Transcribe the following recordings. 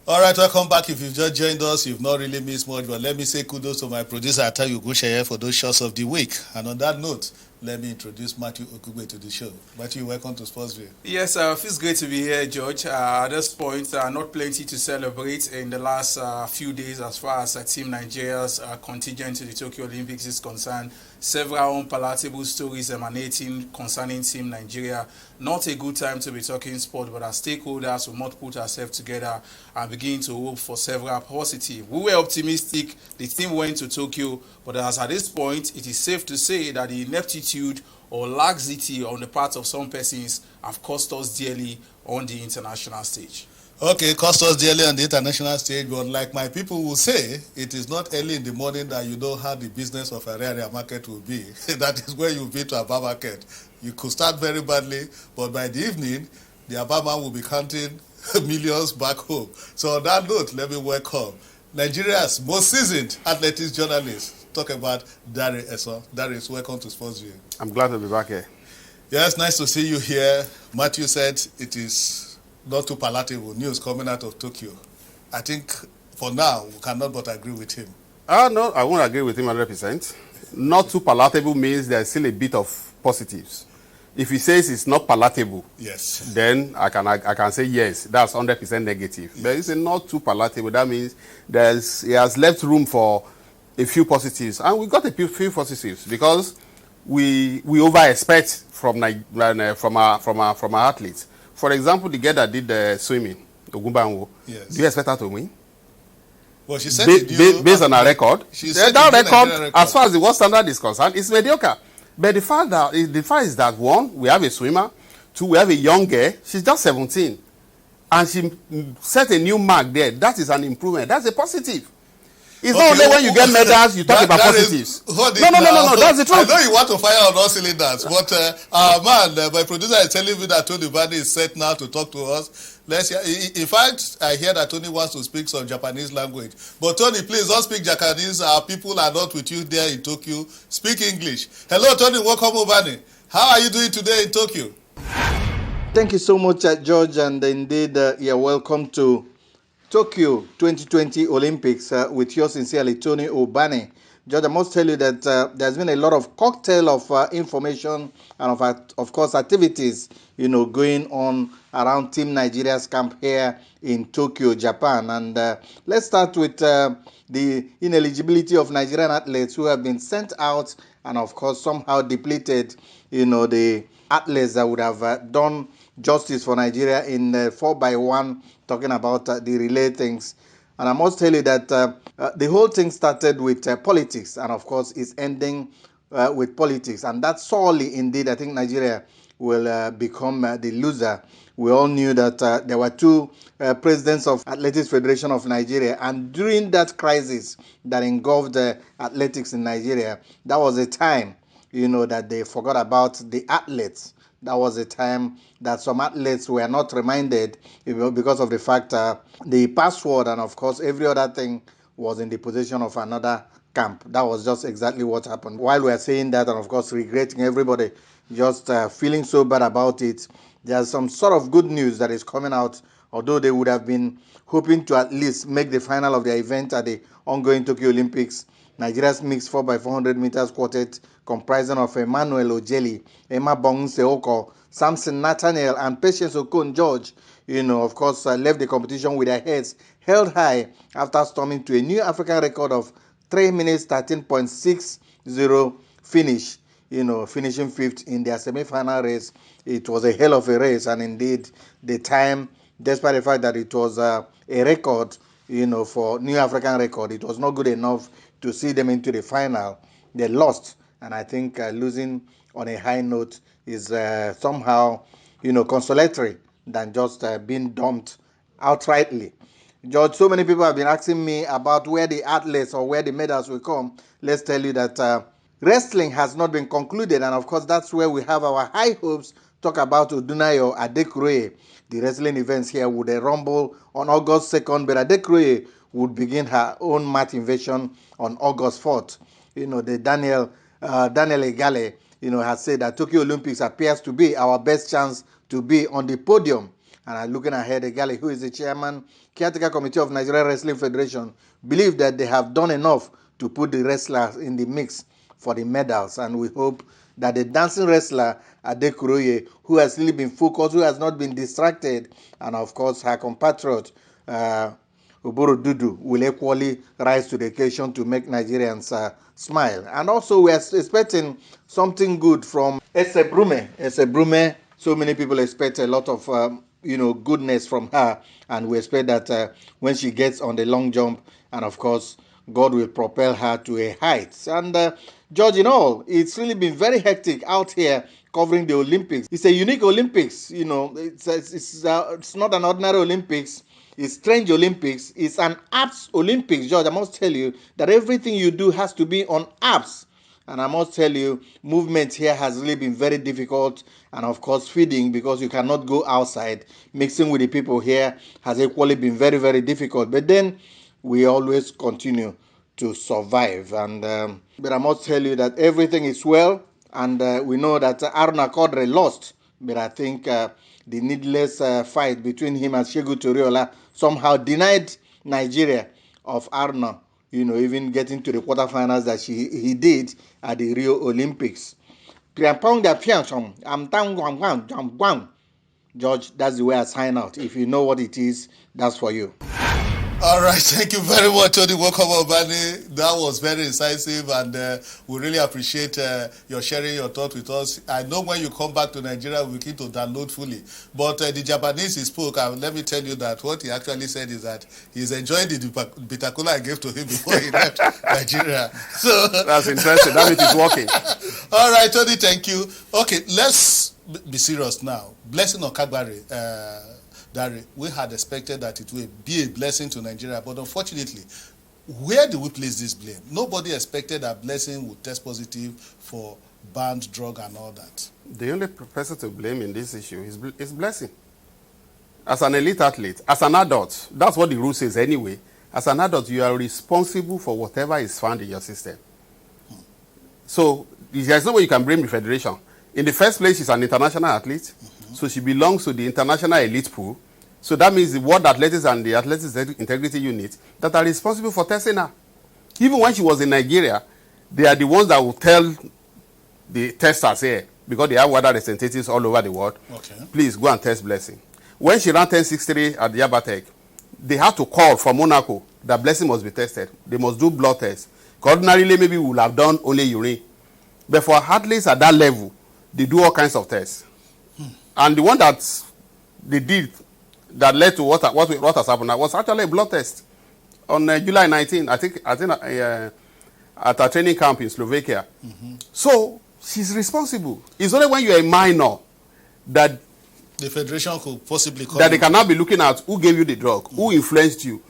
All right, welcome back. If you've just joined us, you've not really missed much, but let me say kudos to my producer, Atayu Gusheye, for those shots of the week. And on that note, let me introduce Matthew Okugwe to the show. Matthew, welcome to Sportsville. Yes, it feels great to be here, George. At this point, not plenty to celebrate in the last few days as far as Team Nigeria's contingent to the Tokyo Olympics is concerned. Several unpalatable stories emanating concerning Team Nigeria. Not a good time to be talking sport, but as stakeholders, we must put ourselves together and begin to hope for several positive. We were optimistic. The team went to Tokyo, but as at this point, it is safe to say that the ineptitude or laxity on the part of some persons have cost us dearly on the international stage. Okay, cost us dearly on the international stage, but like my people will say, it is not early in the morning that you know how the business of a area market will be. That is where you'll be to Aba market. You could start very badly, but by the evening, the Aba man will be counting millions back home. So on that note, let me welcome Nigeria's most seasoned athletics journalist. Talk about Dare Eso. Darius, welcome to Sportsville. I'm glad to be back here. Yes, nice to see you here. Matthew said it is not too palatable news coming out of Tokyo. I think for now, we cannot but agree with him. No, I won't agree with him 100%. Not too palatable means there's still a bit of positives. If he says it's not palatable, yes, then I can say yes, that's 100% negative. Yeah. But it's not too palatable. That means he has left room for a few positives, and we got a few positives because we over expect from our athletes. For example, the girl that did the swimming, Ogumbanwo, yes. Do you expect her to win? Well, she said based on her record, that record, as far as the world standard is concerned, is mediocre. But the fact is that one, we have a swimmer, two, we have a young girl. She's just 17, and she set a new mark there. That is an improvement. That's a positive. It's not only when you get medals you talk about positives. No. That's the truth. I know you want to fire on all cylinders, but our man, my producer is telling me that Tony Bani is set now to talk to us. Let's hear. In fact, I hear that Tony wants to speak some Japanese language. But Tony, please don't speak Japanese. Our people are not with you there in Tokyo. Speak English. Hello, Tony. Welcome, Obani. How are you doing today in Tokyo? Thank you so much, George, and indeed, you're welcome to Tokyo 2020 Olympics with yours sincerely, Tony Obani. George, I must tell you that there's been a lot of cocktail of information and of course activities, going on around Team Nigeria's camp here in Tokyo, Japan. And let's start with the ineligibility of Nigerian athletes who have been sent out and of course somehow depleted, the athletes that would have done justice for Nigeria in 4x1, talking about the relay things. And I must tell you that the whole thing started with politics, and of course it's ending with politics. And that's sorely indeed, I think Nigeria will become the loser. We all knew that there were two presidents of Athletics Federation of Nigeria, and during that crisis that engulfed athletics in Nigeria, that was a time, that they forgot about the athletes. That was a time that some athletes were not reminded, because of the fact the password and of course every other thing was in the possession of another camp. That was just exactly what happened. While we are saying that and of course regretting, everybody just feeling so bad about it, there's some sort of good news that is coming out, although they would have been hoping to at least make the final of their event at the ongoing Tokyo Olympics. Nigeria's mixed 4x400 meters quartet, comprising of Emmanuel Ojeli, Emma Bong-Seoko, Samson Nathaniel, and Patience Okon George, of course, left the competition with their heads held high after storming to a new African record of 3 minutes 13.60 finish, finishing fifth in their semi-final race. It was a hell of a race, and indeed, the time, despite the fact that it was a record, for new African record, it was not good enough to see them into the final. They lost, and I think losing on a high note is somehow, consolatory than just being dumped outrightly. George, so many people have been asking me about where the athletes or where the medals will come. Let's tell you that wrestling has not been concluded, and of course that's where we have our high hopes. Talk about Odunayo Adekroye. The wrestling events here would rumble on August 2nd, but Adekroye would begin her own mat invasion on August 4th. The Daniel Egale, has said that Tokyo Olympics appears to be our best chance to be on the podium. and looking ahead, Egali, who is the chairman, caretaker committee of Nigeria Wrestling Federation, believe that they have done enough to put the wrestlers in the mix for the medals, and we hope that the dancing wrestler Adekuroye, who has really been focused, who has not been distracted, and of course her compatriot Oboro Dudu will equally rise to the occasion to make Nigerians smile. And also we are expecting something good from Esebrume. Esebrume, so many people expect a lot of goodness from her, and we expect that when she gets on the long jump, and of course God will propel her to a height. And George, in all, it's really been very hectic out here covering the Olympics. It's a unique Olympics, it's not an ordinary Olympics. It's strange Olympics. It's an apps Olympics, George. I must tell you that everything you do has to be on apps. And I must tell you, movement here has really been very difficult. And of course, feeding, because you cannot go outside. Mixing with the people here has equally been very, very difficult. But then we always continue to survive. And but I must tell you that everything is well. And we know that Aruna Kodre lost. But I think the needless fight between him and Shegu Toriola somehow denied Nigeria of Aruna, even getting to the quarterfinals that he did at the Rio Olympics. George, that's the way I sign out. If you know what it is, that's for you. All right, thank you very much, Tony Wokomobani. That was very incisive, and we really appreciate your sharing your thoughts with us. I know when you come back to Nigeria, we need to download fully. But the Japanese he spoke, let me tell you that what he actually said is that he's enjoying the bitakula I gave to him before he left Nigeria. So that's interesting. That means it's working. All right, Tony, thank you. Okay, let's be serious now. Blessing Okagbare. We had expected that it would be a blessing to Nigeria, but unfortunately, where do we place this blame? Nobody expected that Blessing would test positive for banned drug and all that. The only person to blame in this issue is Blessing. As an elite athlete, as an adult, that's what the rule says anyway. As an adult, you are responsible for whatever is found in your system. So there's no way you can blame the federation. In the first place, she's an international athlete, so she belongs to the international elite pool. So that means the World Athletics and the Athletics Integrity Unit that are responsible for testing her. Even when she was in Nigeria, they are the ones that will tell the testers here, because they have water representatives all over the world, please go and test Blessing. When she ran 10.63 at the Yabatek, they had to call from Monaco that Blessing must be tested. They must do blood tests. Ordinarily, maybe we would have done only urine. But for athletes at that level, they do all kinds of tests. And the one that they did that led to what has happened was actually a blood test on July 19, I think at a training camp in Slovakia. So she's responsible. It's only when you're a minor that the federation could possibly come that they cannot be looking at who gave you the drug, who influenced you.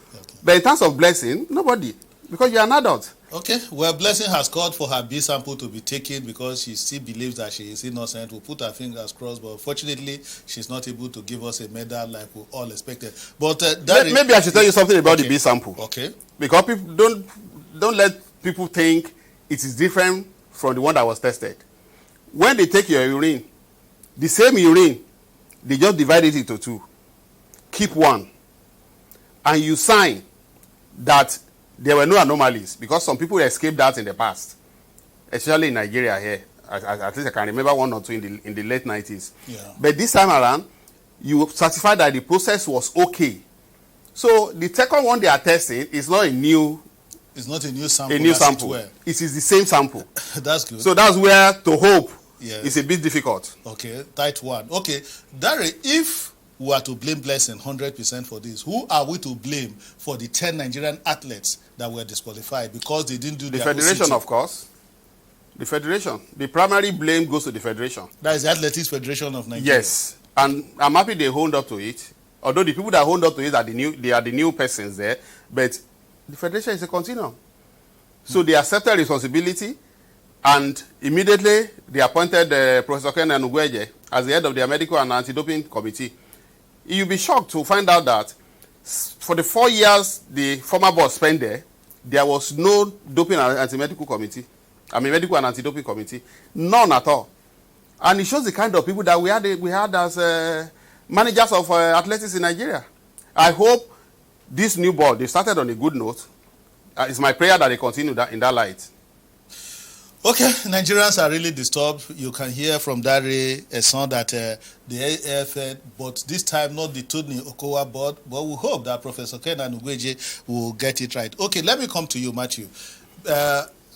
But in terms of Blessing, nobody, because you're an adult. Okay, well, Blessing has called for her B sample to be taken because she still believes that she is innocent. We'll put our fingers crossed, but fortunately, she's not able to give us a medal like we all expected. But maybe I should tell you something about the B sample. Okay. Because people don't let people think it is different from the one that was tested. When they take your urine, the same urine, they just divide it into two. Keep one. And you sign that there were no anomalies, because some people escaped that in the past, especially in Nigeria here. At least I can remember one or two in the late 90s. Yeah. But this time around, you certify that the process was okay. So the second one they are testing is not a new. It's not a new sample. A new sample. It is the same sample. That's good. So that's where to hope is a bit difficult. Okay, tight one. Okay, Dari, if we are to blame Blessing 100% for this, who are we to blame for the 10 Nigerian athletes that were disqualified because they didn't do the their federation, OCT? Of course. The federation. The primary blame goes to the federation. That is the Athletics Federation of Nigeria. Yes, and I'm happy they hold up to it. Although the people that hold up to it are the new persons there, but the federation is a continuum. So they accepted responsibility, and immediately they appointed Professor Ken Anugweje as the head of their medical and anti-doping committee. You'll be shocked to find out that for the 4 years the former boss spent there was no doping and anti-medical committee. Medical and anti-doping committee. None at all. And it shows the kind of people that we had as managers of athletics in Nigeria. I hope this new board, they started on a good note. It's my prayer that they continue that in that light. Okay, Nigerians are really disturbed. You can hear from Dari ESAN that the AFN, but this time not the Tony Okowa board, but we hope that Professor Kenan Ugweje will get it right. Okay, let me come to you, Matthew.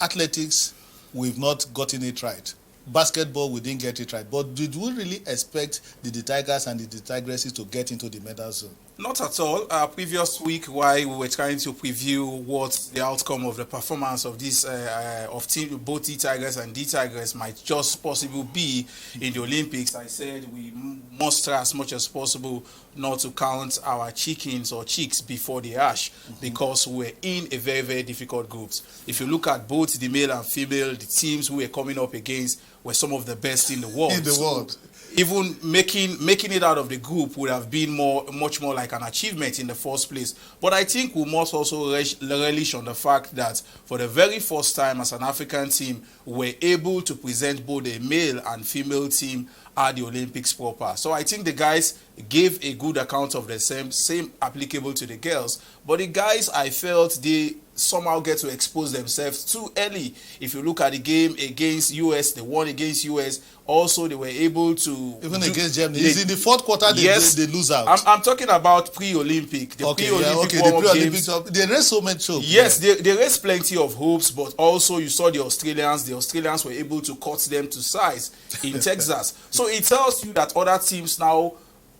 Athletics, we've not gotten it right. Basketball, we didn't get it right. But did we really expect the Tigers and the Tigresses to get into the medal zone? Not at all. Previous week, while we were trying to preview what the outcome of the performance of this both the Tigers and the Tigers might just possibly be in the Olympics, I said we must try as much as possible not to count our chickens or chicks before they hatch, because we're in a very, very difficult groups. If you look at both the male and female, the teams who were coming up against were some of the best in the world. In the world. Even making it out of the group would have been much more like an achievement in the first place. But I think we must also relish on the fact that for the very first time as an African team, we're able to present both a male and female team at the Olympics proper. So I think the guys gave a good account of the same applicable to the girls. But the guys, I felt they somehow get to expose themselves too early. If you look at the game against US, they won against US. Also, they were able to... Even against Germany. It's in the fourth quarter they lose out. I'm talking about pre-Olympic. The pre-Olympics. They raised so much hope. Yes, they raised plenty of hopes, but also you saw the Australians. The Australians were able to cut them to size in Texas. So it tells you that other teams now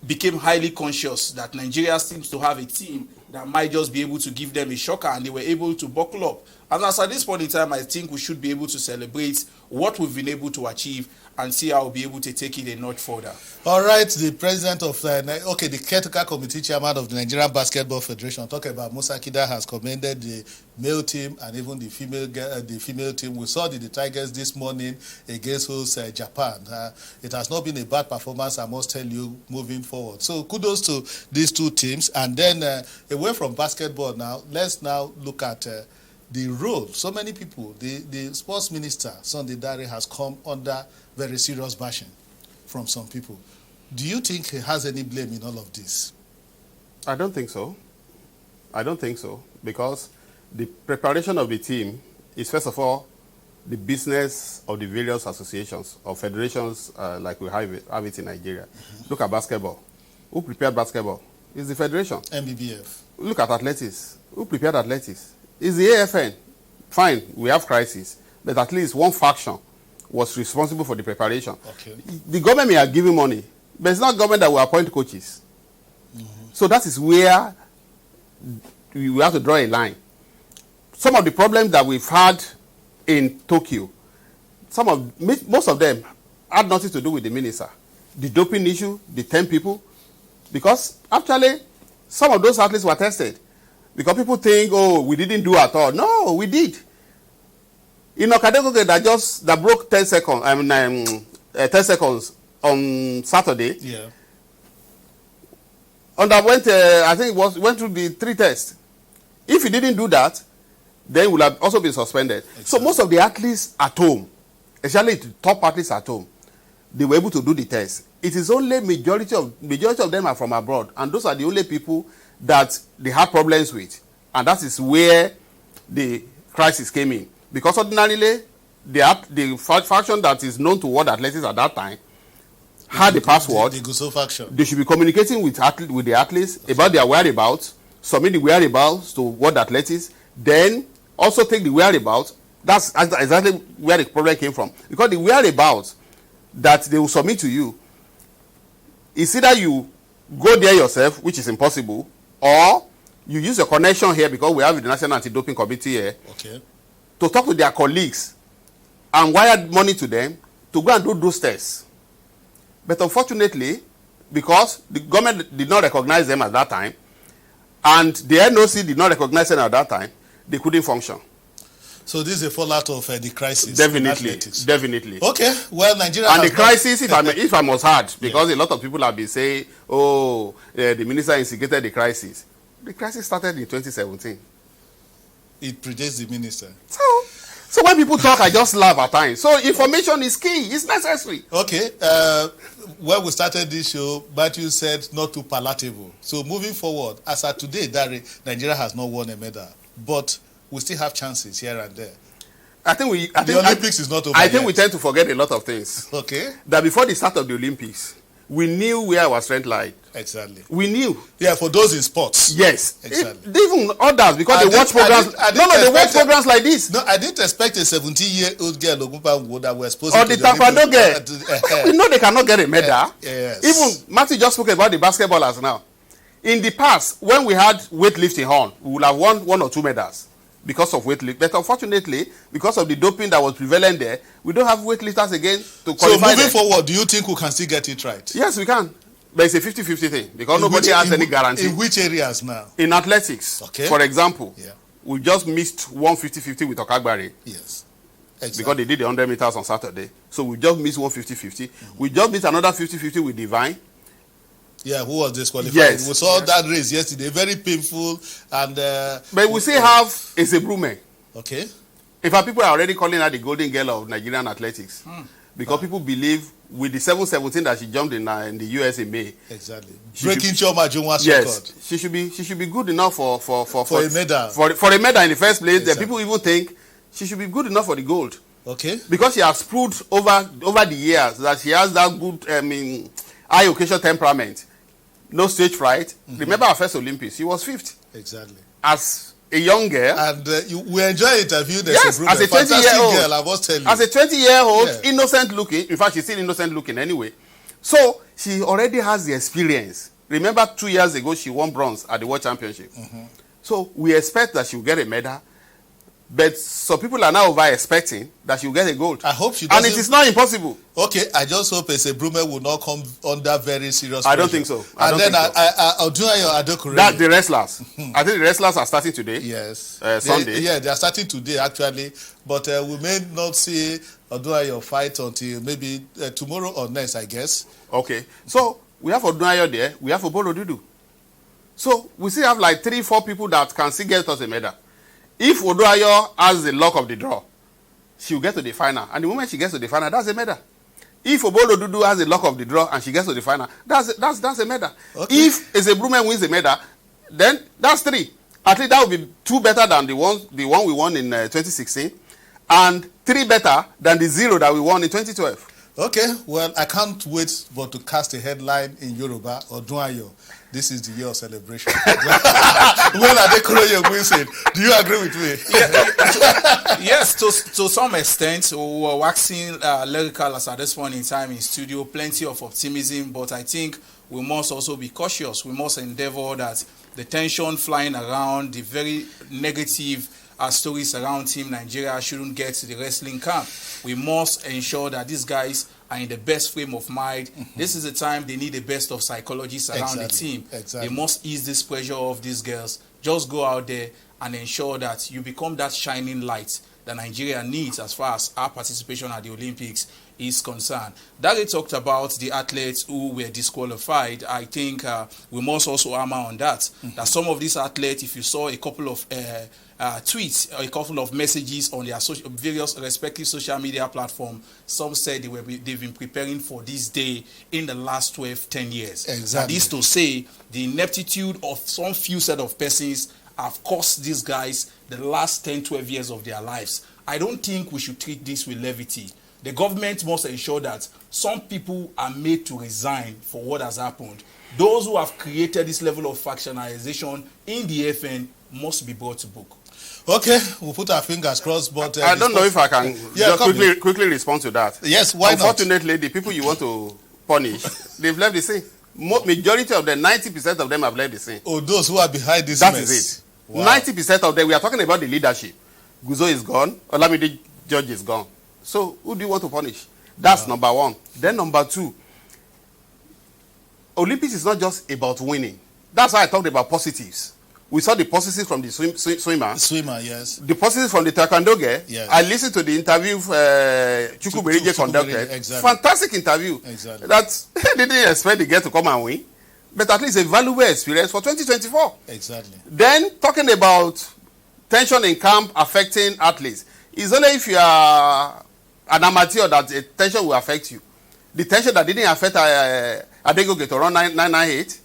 became highly conscious that Nigeria seems to have a team that might just be able to give them a shocker, and they were able to buckle up. And as at this point in time, I think we should be able to celebrate what we've been able to achieve and see how we'll be able to take it a notch further. All right, the president of, the caretaker committee chairman of the Nigerian Basketball Federation, talking about Musa Kida, has commended the male team and even the female team. We saw the Tigers this morning against host Japan. It has not been a bad performance, I must tell you, moving forward. So kudos to these two teams. And then away from basketball now, let's now look at the role. So many people, the sports minister, Sunday Dare, has come under very serious bashing from some people. Do you think he has any blame in all of this? I don't think so. I don't think so, because the preparation of the team is, first of all, the business of the various associations or federations like we have it in Nigeria. Look at basketball. Who prepared basketball? It's the federation. MBBF. Look at athletics. Who prepared athletics? It's the AFN. Fine, we have crisis, but at least one faction was responsible for the preparation. Okay. The government may have given money, but it's not government that will appoint coaches. So that is where we have to draw a line. Some of the problems that we've had in Tokyo, most of them had nothing to do with the minister. The doping issue, the 10 people, because actually some of those athletes were tested. Because people think, oh, we didn't do at all. No, we did. In Okadegoke that broke 10 seconds on Saturday. Yeah. Underwent, went through the 3 tests. If he didn't do that, then he would have also been suspended. Exactly. So most of the athletes at home, especially the top athletes at home, they were able to do the test. It is only majority of them are from abroad, and those are the only people that they had problems with, and that is where the crisis came in. Because ordinarily, the faction that is known to world athletics at that time had the password. The Guso faction. They should be communicating with the athletes about their whereabouts, submit the whereabouts to world athletics, then also take the whereabouts. That's exactly where the problem came from. Because the whereabouts that they will submit to you is either you go there yourself, which is impossible, or you use a connection here, because we have the National Anti-Doping Committee here, to talk to their colleagues and wire money to them to go and do those tests. But unfortunately, because the government did not recognize them at that time, and the NOC did not recognize them at that time, they couldn't function. So this is a fallout of the crisis. Definitely. Okay, well, Nigeria. And the crisis, if I must add, because a lot of people have been saying, oh, the minister instigated the crisis. The crisis started in 2017. It predates the minister. So when people talk, I just laugh at times. So information is key. It's necessary. Okay. when we started this show, Matthew said not too palatable. So moving forward, as of today, Nigeria has not won a medal, but we still have chances here and there. The Olympics is not over I think yet. we tend to forget a lot of things. Okay. That before the start of the Olympics, we knew where our strength lied. Exactly. We knew. Yeah, for those in sports. Yes. Exactly. Even others, because they watch programs. They watch programs like this. No, I didn't expect a 17-year-old girl that was supposed or to the taekwondo girl. We know they cannot get a medal. Yes. Even Matthew just spoke about the basketballers now. In the past, when we had weightlifting on, we would have won 1 or 2 medals because of weightlifting. But unfortunately, because of the doping that was prevalent there, we don't have weightlifters again to qualify. So moving forward, do you think we can still get it right? Yes, we can. But it's a 50-50 thing because nobody has any guarantee. In which areas now? In athletics, okay. For example, yeah. We just missed 150-50 with Okagbare. Yes. Exactly. Because they did the 100 meters on Saturday. So we just missed 150-50. Mm-hmm. We just missed another 50-50 with Divine. Yeah, who was disqualified? Yes. We saw that race yesterday. Very painful. And but we still have Ezebrume. Okay. In fact, people are already calling her the golden girl of Nigerian athletics. Because people believe with the 7:17 that she jumped in the US in May. Exactly. Breaking Choma Junwa's record. She should be good enough for a medal. For a medal in the first place. Exactly. People even think she should be good enough for the gold. Okay. Because she has proved over the years that she has that good high occasion temperament. No stage fright. Mm-hmm. Remember our first Olympics, she was 5th. Exactly. As a young girl. And we enjoy interviewing the yes, as a 20-year-old girl, I was telling you. As a 20-year-old, yeah. Innocent looking. In fact, she's still innocent looking anyway. So she already has the experience. Remember 2 years ago, she won bronze at the World Championship. Mm-hmm. So we expect that she will get a medal. But some people are now over-expecting that she will get a gold. I hope she doesn't. And it is not impossible. Okay, I just hope Ezebrume will not come under very serious pressure. I don't think so. That's the wrestlers. I think the wrestlers are starting today. Yes. Sunday. They are starting today, actually. But we may not see Odunayo fight until maybe tomorrow or next, I guess. Okay. So, we have Odunayo there. We have Obolo Dudu. So, we still have like 3-4 people that can still get us a medal. If Odunayo has the luck of the draw, she will get to the final. And the moment she gets to the final, that's a medal. If Obolo Dudu has the luck of the draw and she gets to the final, that's a medal. Okay. If Ezebrume wins the medal, then that's 3. At least that will be 2 better than the one we won in 2016, and 3 better than the 0 that we won in 2012. Okay, well, I can't wait but to cast a headline in Yoruba, Odunayo. This is the year of celebration. When Adekoroye wins it, do you agree with me? Yes, to some extent, we were waxing lyrical as at this point in time in studio, plenty of optimism, but I think we must also be cautious. We must endeavor that the tension flying around, the very negative stories around Team Nigeria shouldn't get to the wrestling camp. We must ensure that these guys are in the best frame of mind. Mm-hmm. This is the time they need the best of psychologists around the team. Exactly. They must ease this pressure off these girls. Just go out there and ensure that you become that shining light that Nigeria needs as far as our participation at the Olympics is concerned. Dare talked about the athletes who were disqualified. I think we must also hammer on that. Mm-hmm. That some of these athletes, if you saw a couple of tweets or a couple of messages on their various respective social media platforms, some said they've been preparing for this day in the last 10 years. Exactly. That is to say, the ineptitude of some few set of persons have cost these guys the last 10-12 years of their lives. I don't think we should treat this with levity. The government must ensure that some people are made to resign for what has happened. Those who have created this level of factionalization in the FN must be brought to book. Okay, we'll put our fingers crossed, but... I don't know if I can just quickly respond to that. Yes, why not? Unfortunately, the people you want to punish, they've left the scene. Majority of them, 90% of them have left the scene. Oh, those who are behind this That mess. is it. Wow. 90% of them, we are talking about the leadership. Guzo is gone, Olamide George is gone. So, who do you want to punish? That's number 1. Then number 2, Olympics is not just about winning. That's why I talked about positives. We saw the positives from the swimmer. Swimmer, yes. The positives from the taekwondo girl. Yes. I listened to the interview Chukwu Berige conducted. Exactly. Fantastic interview. Exactly. That they didn't expect the girl to come and win. But at least a valuable experience for 2024. Exactly. Then, talking about tension in camp affecting athletes. It's only if you are an amateur that the tension will affect you. The tension that didn't affect Adegoke to run 998.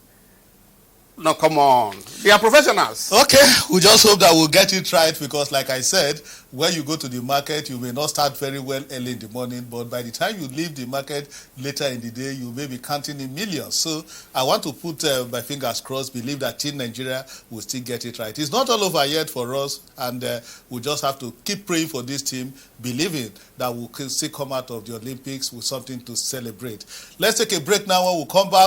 No, come on. They are professionals. Okay, we just hope that we'll get it right because, like I said, when you go to the market, you may not start very well early in the morning, but by the time you leave the market later in the day, you may be counting in millions. So I want to put my fingers crossed, believe that Team Nigeria will still get it right. It's not all over yet for us, and we just have to keep praying for this team, believing that we'll still come out of the Olympics with something to celebrate. Let's take a break now. When we come back,